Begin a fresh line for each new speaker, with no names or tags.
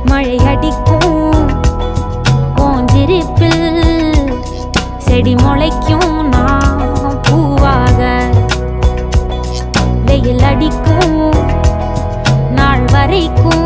மழை அடிக்கும் ஓஞ்சிருப்பில் செடி முளைக்கும் நான் பூவாக வெயில் அடிக்கும் நாள் வரைக்கும்